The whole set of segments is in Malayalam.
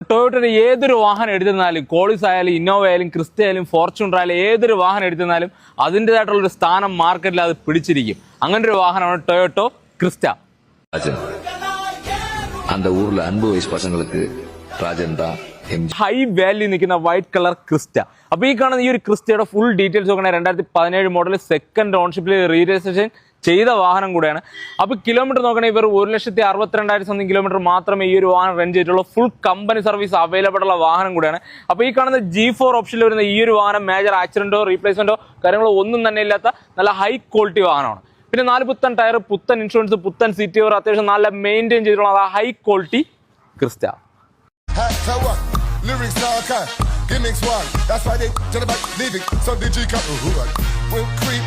ടൊയോട്ടയുടെ ഏതൊരു വാഹനം എടുത്തിരുന്നാലും കോളിസ് ആയാലും ഇന്നോവ ആയാലും ക്രിസ്റ്റ ആയാലും ഫോർച്യൂണർ ആയാലും ഏതൊരു വാഹനം എടുത്തിരുന്നാലും അതിൻ്റെതായിട്ടുള്ളൊരു സ്ഥാനം മാർക്കറ്റിൽ അത് പിടിച്ചിരിക്കും. അങ്ങനെ ഒരു വാഹനമാണ് ടൊയോട്ടോ ക്രിസ്റ്റ. ഹൈ വാല്യൂ നിൽക്കുന്ന വൈറ്റ് കളർ ക്രിസ്റ്റ. അപ്പോൾ ഈ കാണുന്ന ഈ ഒരു ക്രിസ്റ്റയുടെ ഫുൾ ഡീറ്റെയിൽസ് നോക്കണേ 2017 മോഡൽ സെക്കൻഡ് ഓൺഷിപ്പിൽ റീ രജിസ്ട്രേഷൻ ചെയ്ത വാഹനം കൂടെയാണ്. അപ്പോൾ കിലോമീറ്റർ നോക്കണേ ഇവർ 1,62,000 സംതിങ് കിലോമീറ്റർ മാത്രമേ ഈ ഒരു വാഹനം റെന്റ് ചെയ്തിട്ടുള്ളൂ. ഫുൾ കമ്പനി സർവീസ് അവൈലബിൾ ഉള്ള വാഹനം കൂടെയാണ്. അപ്പോൾ ഈ കാണുന്ന G4 ഓപ്ഷനിൽ വരുന്ന ഈ ഒരു വാഹനം മേജർ ആക്സിഡന്റോ റീപ്ലേസ്മെന്റോ കാര്യങ്ങളോ ഒന്നും തന്നെ ഇല്ലാത്ത നല്ല ഹൈ ക്വാളിറ്റി വാഹനമാണ്. പിന്നെ 4 പുത്തൻ ടയർ, പുത്തൻ ഇൻഷുറൻസ്, പുത്തൻ സീറ്റ് കവർ, അത്യാവശ്യം നല്ല മെയിൻറ്റെയിൻ ചെയ്തിട്ടുള്ള high quality Crysta. Lyrics now can gimmicks one. That's why they tell about leaving. So did you come? Will creep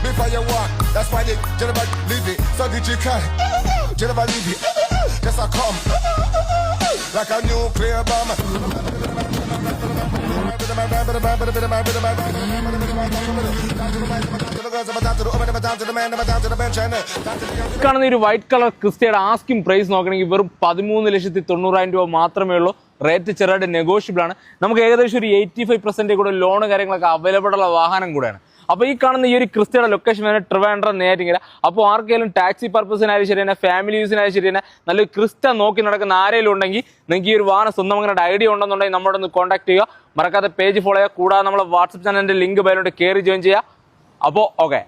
before you walk. That's why they tell about leaving. So did you come? Tell about leaving. Yes I come like a nuclear bomb. കാണുന്ന ഒരു വൈറ്റ് കളർ ക്രിസ്റ്റയുടെ ആസ്കിംഗ് പ്രൈസ് നോക്കണമെങ്കിൽ വെറും 13,90,000 രൂപ മാത്രമേ ഉള്ളൂ. റേറ്റ് ചെറുതായിട്ട് നെഗോഷ്യബിൾ ആണ്. നമുക്ക് ഏകദേശം ഒരു 85% കൂടെ ലോണ് കാര്യങ്ങളൊക്കെ അവൈലബിൾ ഉള്ള വാഹനം കൂടെയാണ്. അപ്പോൾ ഈ കാണുന്ന ഈ ഒരു ക്രിസ്റ്റയുടെ ലൊക്കേഷൻ വരുന്നത് ട്രിവാൻഡ്രം നേരിട്ടില്ല. അപ്പോൾ ആർക്കെങ്കിലും ടാക്സി പർപ്പസിനായാലും ശരി തന്നെ, ഫാമിലി യൂസിനായാലും ശരി തന്നെ, നല്ലൊരു ക്രിസ്റ്റ നോക്കി നടക്കുന്ന ആരെങ്കിലും ഉണ്ടെങ്കിൽ നിങ്ങൾക്ക് ഈ ഒരു വാഹനം സ്വന്തം അങ്ങനെ ഐഡിയ ഉണ്ടെന്നുണ്ടെങ്കിൽ നമ്മളോട് ഒന്ന് കോൺടാക്ട് ചെയ്യുക. മറക്കാതെ പേജ് ഫോളോ ചെയ്യുക. കൂടാതെ നമ്മളെ വാട്സപ്പ് ചാനലിൻ്റെ ലിങ്ക് ബയലോട്ട് കയറി ജോയിൻ ചെയ്യുക. അപ്പോൾ ഓക്കെ.